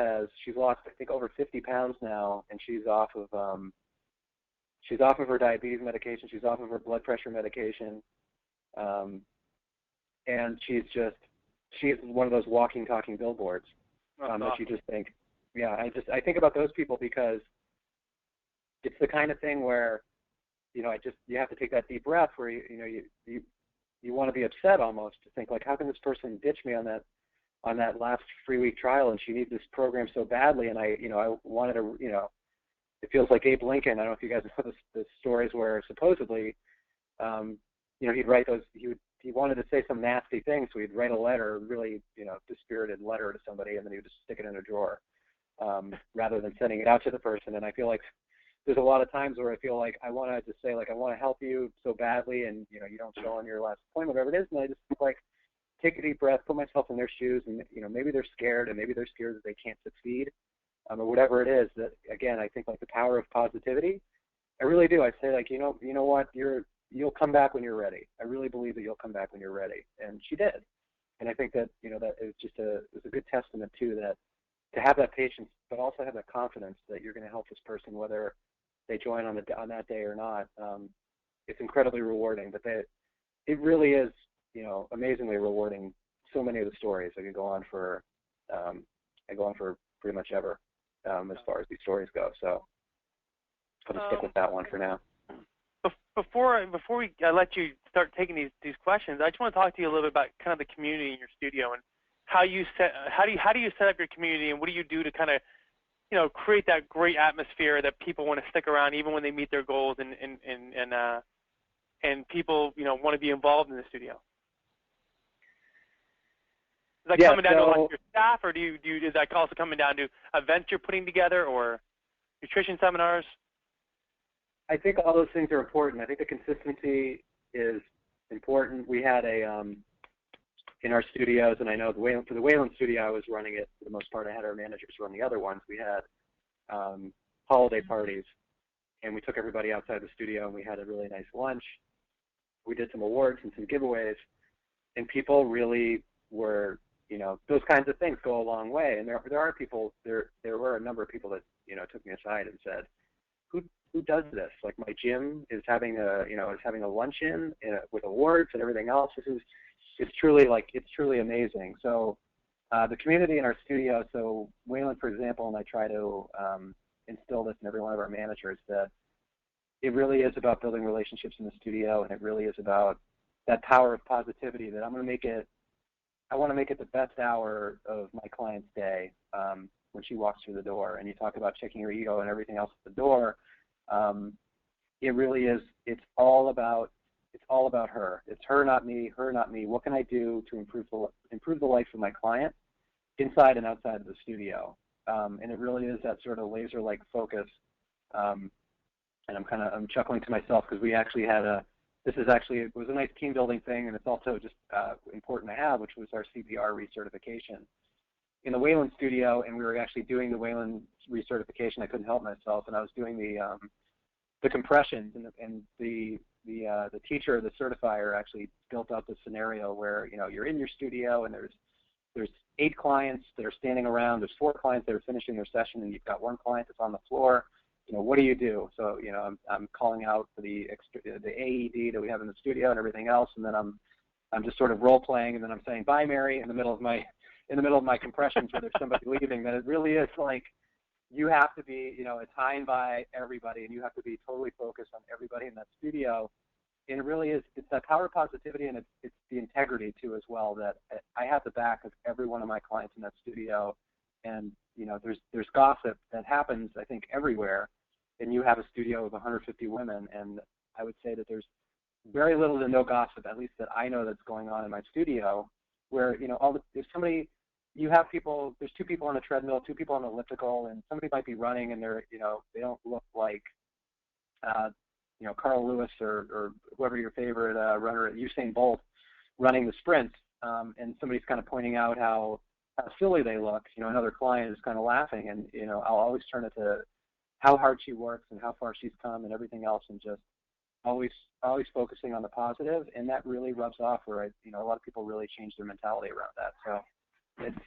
lost, I think, over 50 pounds now, and she's off of her diabetes medication. She's off of her blood pressure medication, and she's one of those walking, talking billboards. That you just think, yeah. I think about those people because it's the kind of thing where, you have to take that deep breath where you want to be upset almost, to think like, how can this person ditch me on that last 3-week trial, and she needs this program so badly, and I wanted to, it feels like Abe Lincoln. I don't know if you guys know the stories where supposedly, he'd write those. He wanted to say some nasty things, so he'd write a letter, really, dispirited letter to somebody, and then he would just stick it in a drawer, rather than sending it out to the person. And I feel like there's a lot of times where I feel like I want to just say, like, I want to help you so badly, and you don't show on your last appointment, whatever it is, and I just like take a deep breath, put myself in their shoes, and maybe they're scared, and maybe they're scared that they can't succeed, or whatever it is. That again, I think like the power of positivity. I really do. I say like, you know what, you'll come back when you're ready. I really believe that you'll come back when you're ready, and she did. And I think that that it was a good testament too, that to have that patience, but also have that confidence that you're going to help this person whether they join on that day or not. It's incredibly rewarding. But it really is, amazingly rewarding. So many of the stories I go on for pretty much ever, as far as these stories go. So I'll just stick with that one for now. Before we let you start taking these questions, I just want to talk to you a little bit about kind of the community in your studio and how do you set up your community, and what do you do to kind of create that great atmosphere that people want to stick around even when they meet their goals, and people want to be involved in the studio. Is that coming down to like your staff, or is that also coming down to events you're putting together or nutrition seminars? I think all those things are important. I think the consistency is important. We had in our studios, and I know for the Wayland studio, I was running it for the most part. I had our managers run the other ones. We had holiday parties, and we took everybody outside the studio, and we had a really nice lunch. We did some awards and some giveaways, and people really were, those kinds of things go a long way. And there are people, there were a number of people that, took me aside and said, who does this? Like, my gym is having a luncheon with awards and everything else. It's truly amazing. So the community in our studio, so Wayland, for example, and I try to instill this in every one of our managers, that it really is about building relationships in the studio, and it really is about that power of positivity, that I want to make it the best hour of my client's day when she walks through the door. And you talk about checking her ego and everything else at the door. It really is. It's all about her. It's her, not me. Her, not me. What can I do to improve the life of my client, inside and outside of the studio? And it really is that sort of laser-like focus. And I'm chuckling to myself because we actually had it was a nice team building thing, and it's also just important to have, which was our CPR recertification in the Wayland studio. And we were actually doing the Wayland recertification. I couldn't help myself, and I was doing the compressions, and the teacher, the certifier, actually built out this scenario where you're in your studio, and there's 8 clients that are standing around. There's 4 clients that are finishing their session, and you've got 1 client that's on the floor. What do you do? So I'm calling out for the AED that we have in the studio and everything else, and then I'm just sort of role playing, and then I'm saying bye, Mary, in the middle of my compressions where there's somebody leaving. That it really is like, you have to be, it's high and by everybody, and you have to be totally focused on everybody in that studio. And it really is, it's that power of positivity, and it's the integrity too as well, that I have the back of every one of my clients in that studio. And there's gossip that happens, I think, everywhere, and you have a studio of 150 women, and I would say that there's very little to no gossip, at least that I know, that's going on in my studio, where if somebody, you have people, there's 2 people on a treadmill, 2 people on an elliptical, and somebody might be running, and they're they don't look like Carl Lewis or whoever your favorite runner, Usain Bolt, running the sprint, and somebody's kind of pointing out how silly they look. Another client is kind of laughing, and I'll always turn it to how hard she works and how far she's come and everything else, and just always focusing on the positive, and that really rubs off. Where a lot of people really change their mentality around that. So it's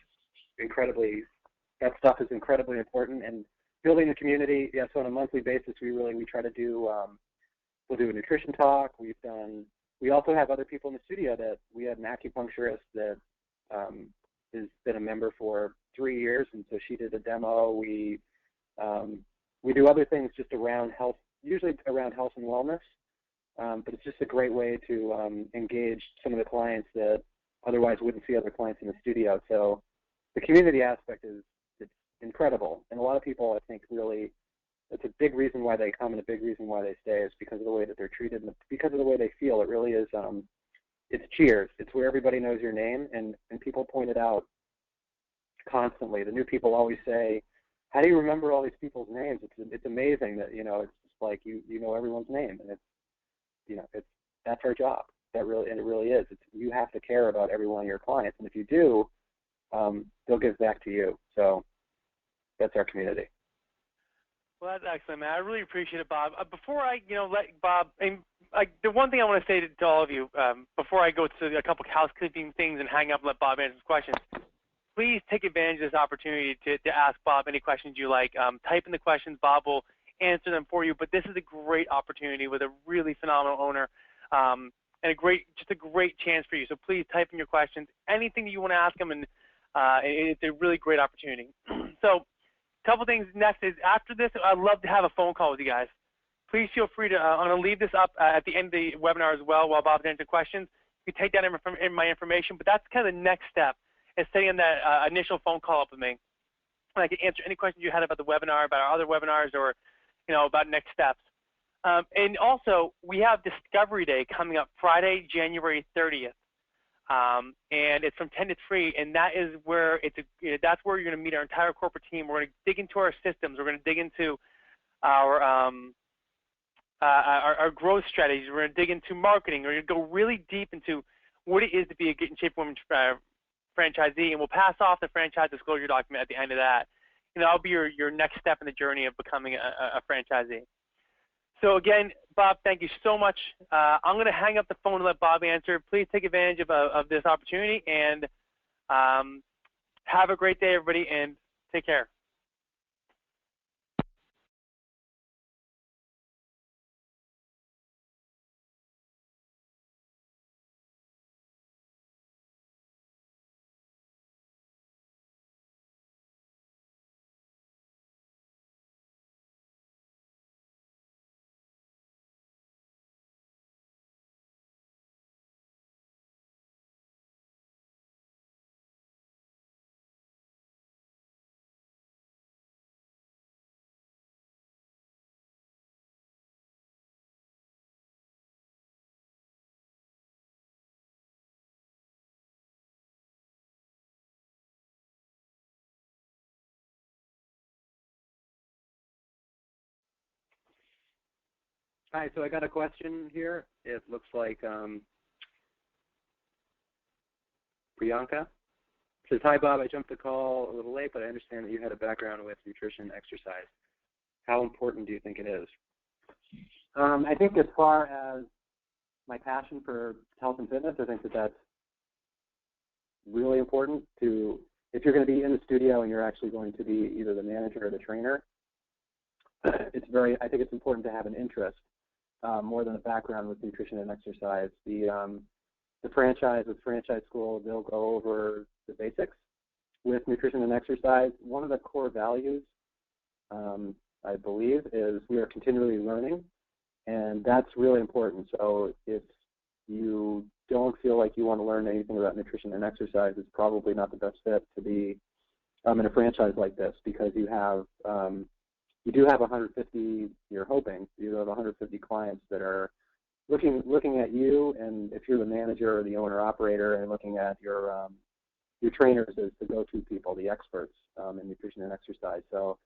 that stuff is incredibly important. And building the community, yeah. So on a monthly basis, we try to do. We'll do a nutrition talk. We also have other people in the studio. That we had an acupuncturist that has been a member for 3 years, and so she did a demo. We do other things just around health, usually around health and wellness, but it's just a great way to engage some of the clients that otherwise wouldn't see other clients in the studio. So the community aspect it's incredible, and a lot of people, I think, really it's a big reason why they come and a big reason why they stay is because of the way that they're treated and because of the way they feel. It really is, it's cheers. It's where everybody knows your name, and people point it out constantly. The new people always say, how do you remember all these people's names? It's amazing that, it's just like you know everyone's name, and that's our job. It really is. You have to care about every one of your clients, and if you do, they'll give back to you. So that's our community. Well, that's excellent, man. I really appreciate it, Bob. Before I, let Bob, and the one thing I want to say to all of you, before I go to a couple housekeeping things and hang up and let Bob answer questions, please take advantage of this opportunity to ask Bob any questions you like. Type in the questions. Bob will answer them for you. But this is a great opportunity with a really phenomenal owner, and just a great chance for you. So please type in your questions, anything that you want to ask him, and it's a really great opportunity. So a couple things next is after this, I'd love to have a phone call with you guys. Please feel free to, I'm going to leave this up at the end of the webinar as well while Bob's answering questions. You can take that in my information, but that's kind of the next step. And setting that initial phone call up with me. And I can answer any questions you had about the webinar, about our other webinars, or about next steps. And also, we have Discovery Day coming up Friday, January 30th, and it's from 10 to 3. And that is where that's where you're going to meet our entire corporate team. We're going to dig into our systems. We're going to dig into our growth strategies. We're going to dig into marketing. We're going to go really deep into what it is to be a Get in Shape Woman franchisee, and we'll pass off the franchise disclosure document at the end of that. That'll be your next step in the journey of becoming a franchisee. So again, Bob, thank you so much. I'm going to hang up the phone and let Bob answer. Please take advantage of this opportunity, and have a great day, everybody, and take care. Hi, so I got a question here. It looks like Priyanka says, hi, Bob. I jumped the call a little late, but I understand that you had a background with nutrition and exercise. How important do you think it is? I think as far as my passion for health and fitness, I think that's really important if you're going to be in the studio and you're actually going to be either the manager or the trainer, I think it's important to have an interest more than a background with nutrition and exercise. The franchise with Franchise School, they'll go over the basics with nutrition and exercise. One of the core values, I believe, is we are continually learning, and that's really important. So if you don't feel like you want to learn anything about nutrition and exercise, it's probably not the best fit to be in a franchise like this, because you do have 150. You're hoping you have 150 clients that are looking at you, and if you're the manager or the owner operator, and looking at your trainers as the go-to people, the experts in nutrition and exercise. So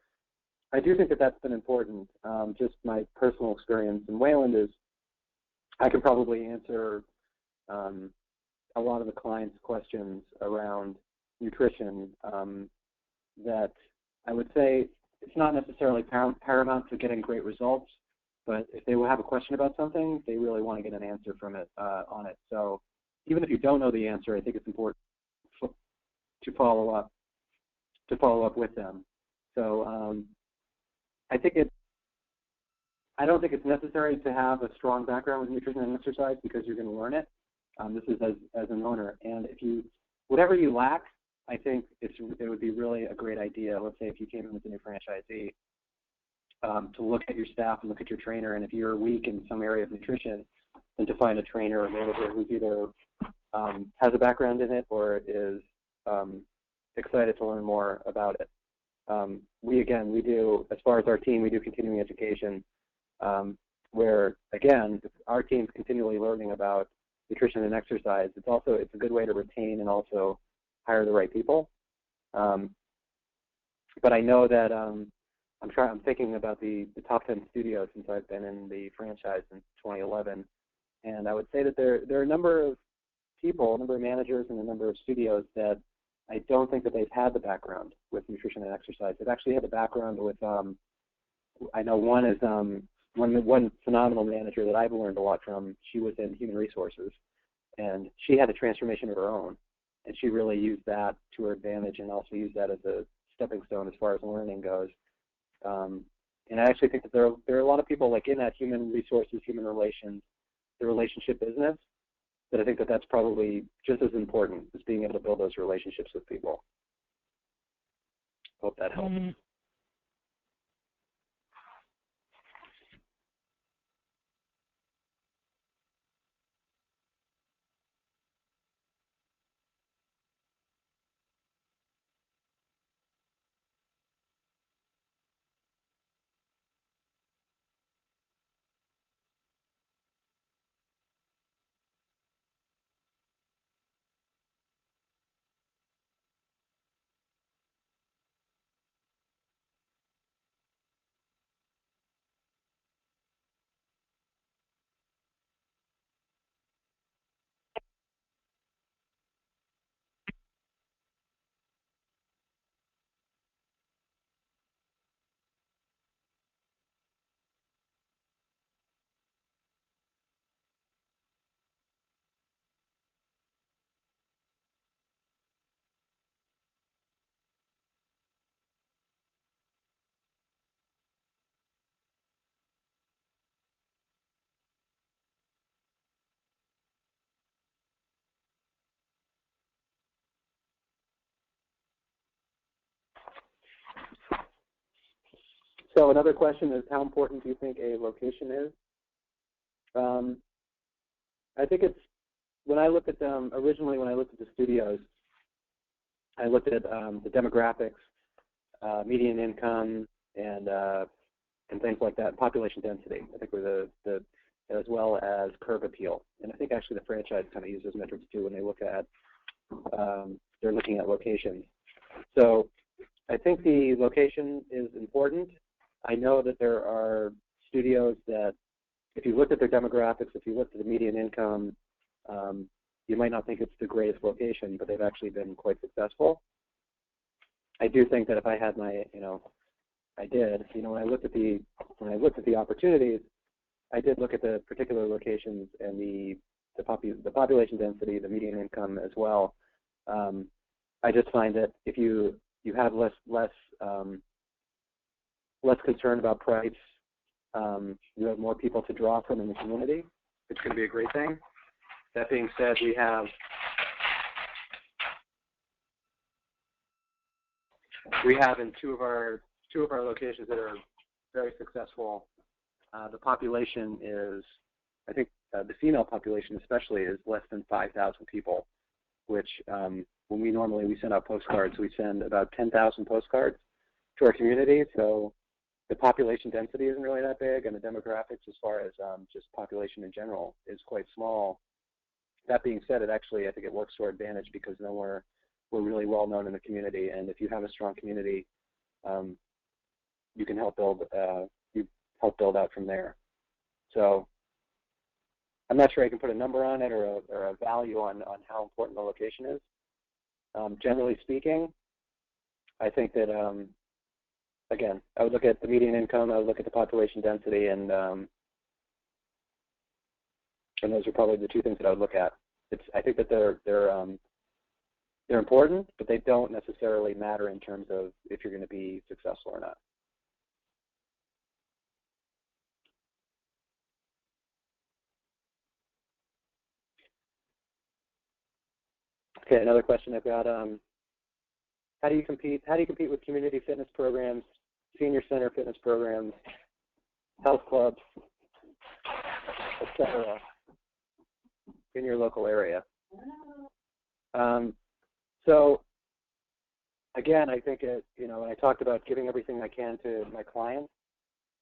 I do think that that's been important. Just my personal experience in Wayland is I can probably answer a lot of the clients' questions around nutrition that I would say it's not necessarily paramount to getting great results, but if they will have a question about something, they really want to get an answer from it on it. So even if you don't know the answer, I think it's important to follow up with them. So I don't think it's necessary to have a strong background with nutrition and exercise, because you're going to learn it. This is as an owner, and whatever you lack, I think it would be really a great idea. Let's say if you came in as a new franchisee, to look at your staff and look at your trainer, and if you're weak in some area of nutrition, then to find a trainer or manager who's either has a background in it or is excited to learn more about it. we do, as far as our team, we do continuing education, where, again, our team's continually learning about nutrition and exercise. It's a good way to retain and also hire the right people. But I know that I'm thinking about the top 10 studios since I've been in the franchise since 2011, and I would say that there are a number of people, a number of managers, and a number of studios that I don't think that they've had the background with nutrition and exercise. They've actually had the background with, I know one is one phenomenal manager that I've learned a lot from. She was in human resources, and she had a transformation of her own, and she really used that to her advantage and also used that as a stepping stone as far as learning goes. And I actually think that there are a lot of people like in that human resources, human relations, the relationship business, that I think that that's probably just as important as being able to build those relationships with people. Hope that helps. So another question is, how important do you think a location is? I think it's, when I looked at them, originally when I looked at the studios, I looked at the demographics, median income, and things like that, population density, I think were the as well as curb appeal. And I think actually the franchise kind of uses metrics too when they look at, they're looking at locations. So I think the location is important. I know that there are studios that, if you looked at their demographics, if you looked at the median income, you might not think it's the greatest location, but they've actually been quite successful. I do think that if I had my, I did, when I looked at the opportunities, I did look at the particular locations and the population density, the median income as well. I just find that if you have less concern about price, you have more people to draw from in the community. It's going to be a great thing. That being said, we have in two of our locations that are very successful. The population is, I think, the female population especially is less than 5,000 people, which when we send out postcards, we send about 10,000 postcards to our community. So the population density isn't really that big, and the demographics as far as just population in general is quite small. That being said, I think it works to our advantage because then we're really well known in the community, and if you have a strong community, you can help build out from there. So I'm not sure I can put a number on it or a value on how important the location is. Generally speaking, I think that again, I would look at the median income, I would look at the population density, and those are probably the two things that I would look at. I think that they're important, but they don't necessarily matter in terms of if you're going to be successful or not. Okay, another question I've got. How do you compete with community fitness programs, senior center fitness programs, health clubs, etc., in your local area? So again, I think when I talked about giving everything I can to my clients,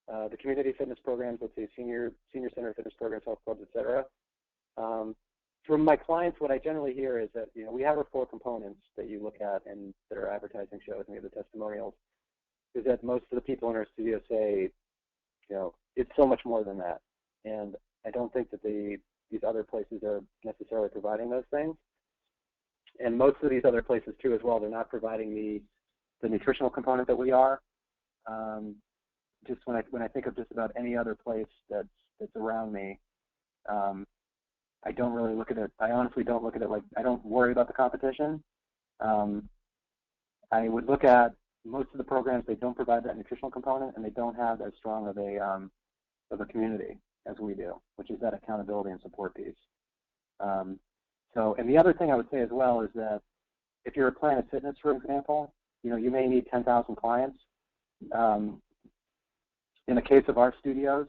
the community fitness programs, let's say senior center fitness programs, health clubs, et cetera. From my clients, what I generally hear is that we have our 4 components that you look at and that are advertising shows, and we have the testimonials. Is that most of the people in our studio say, it's so much more than that, and I don't think that these other places are necessarily providing those things. And most of these other places too, as well, they're not providing the nutritional component that we are. Just when I think of just about any other place that's around me, I don't really look at it. I honestly don't look at it like I don't worry about the competition. I would look at most of the programs. They don't provide that nutritional component, and they don't have as strong of a community as we do, which is that accountability and support piece. And the other thing I would say as well is that if you're a Planet Fitness, for example, you may need 10,000 clients. In the case of our studios,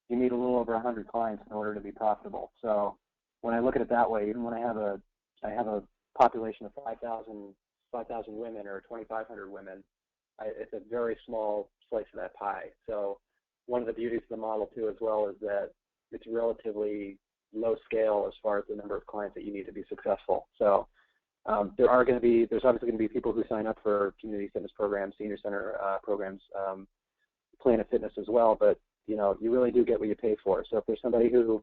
you need a little over 100 clients in order to be profitable. So when I look at it that way, even when I have a population of 5,000 women or 2,500 women, it's a very small slice of that pie. So one of the beauties of the model too, as well, is that it's relatively low scale as far as the number of clients that you need to be successful. So there's obviously going to be people who sign up for community fitness programs, senior center programs, Planet Fitness as well, but you really do get what you pay for. So if there's somebody who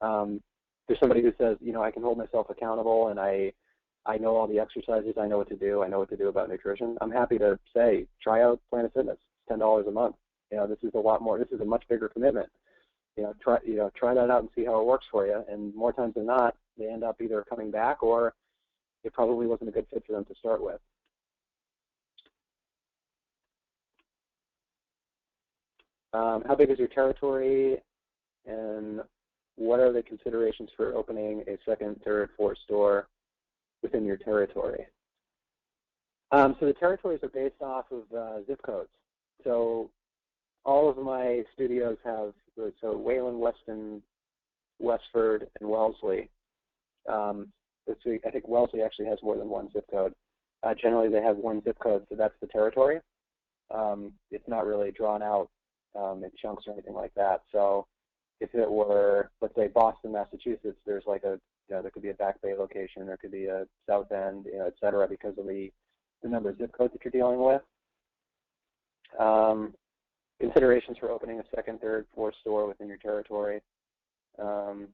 says, I can hold myself accountable and I know all the exercises, I know what to do about nutrition, I'm happy to say, try out Planet Fitness. It's $10 a month. This is a lot more. This is a much bigger commitment. Try that out and see how it works for you. And more times than not, they end up either coming back or it probably wasn't a good fit for them to start with. How big is your territory, and what are the considerations for opening a second, third, fourth store within your territory? So the territories are based off of zip codes. So all of my studios have, Wayland, Weston, Westford, and Wellesley. I think Wellesley actually has more than one zip code. Generally, they have one zip code, so that's the territory. It's not really drawn out in chunks or anything like that. So if it were, let's say, Boston, Massachusetts, there's there could be a Back Bay location, there could be a South End, et cetera, because of the number of zip codes that you're dealing with. Considerations for opening a second, third, fourth store within your territory. So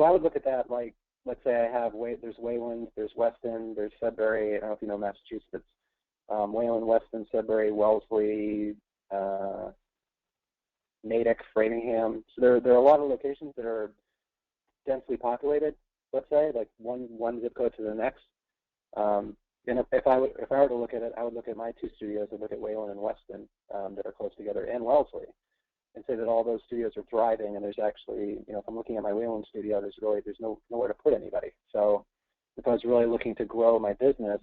I would look at that like, let's say I have, there's Wayland, there's Weston, there's Sudbury. I don't know if you know Massachusetts. Wayland, Weston, Sudbury, Wellesley, Natick, Framingham. So there are a lot of locations that are densely populated, let's say, like one zip code to the next. And if I were to look at it, I would look at my 2 studios and look at Wayland and Weston that are close together, and Wellesley, and say that all those studios are thriving. And there's actually, if I'm looking at my Wayland studio, there's nowhere to put anybody. So if I was really looking to grow my business,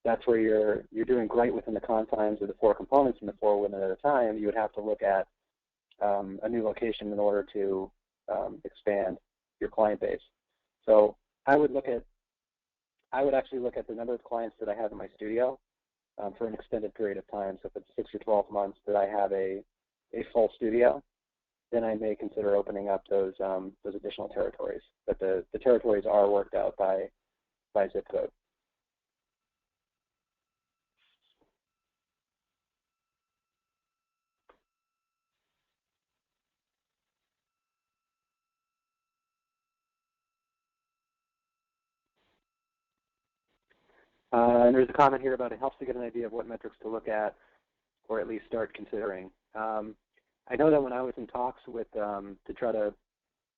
that's where you're doing great within the confines of the 4 components and the 4 women at a time. You would have to look at a new location in order to expand your client base. So I would actually look at the number of clients that I have in my studio for an extended period of time. So if it's 6 or 12 months that I have a full studio, then I may consider opening up those additional territories. But the territories are worked out by zip code. And there's a comment here about it helps to get an idea of what metrics to look at, or at least start considering. I know that when I was in talks with to try to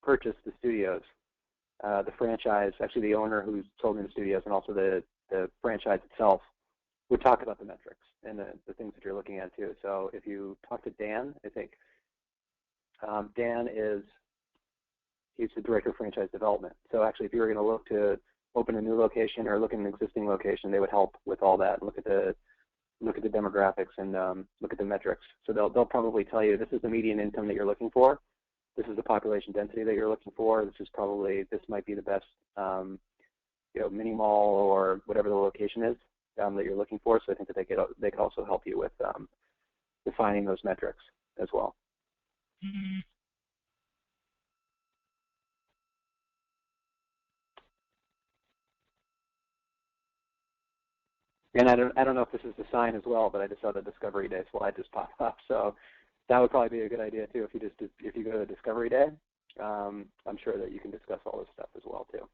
purchase the studios, the franchise, actually the owner who sold me the studios, and also the franchise itself, would talk about the metrics and the things that you're looking at too. So if you talk to Dan, I think Dan he's the director of franchise development. So actually, if you were going to look to open a new location or look at an existing location, they would help with all that. Look at the demographics and look at the metrics. So they'll probably tell you, this is the median income that you're looking for. This is the population density that you're looking for. This might be the best mini mall or whatever the location is that you're looking for. So I think that they could also help you with defining those metrics as well. And I don't know if this is the sign as well, but I just saw the Discovery Day slide just pop up. So that would probably be a good idea too. If you go to Discovery Day, I'm sure that you can discuss all this stuff as well too.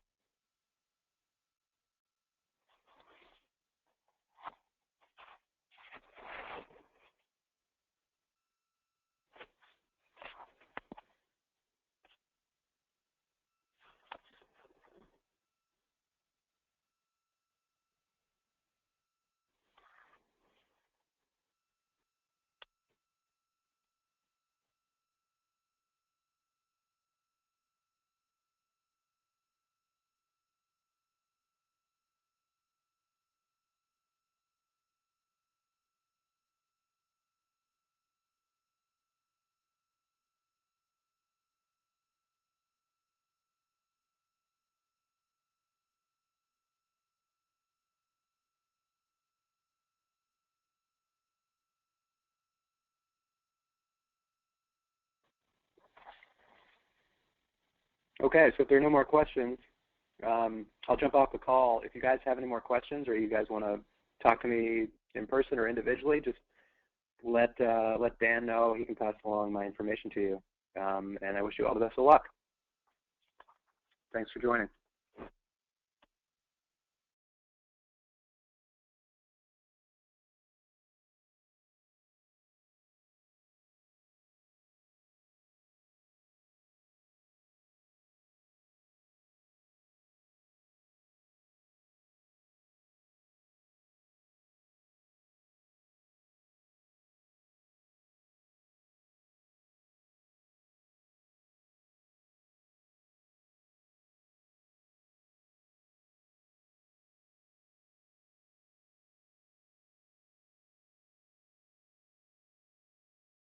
Okay, so if there are no more questions, I'll jump off the call. If you guys have any more questions or you guys want to talk to me in person or individually, just let Dan know. He can pass along my information to you. And I wish you all the best of luck. Thanks for joining.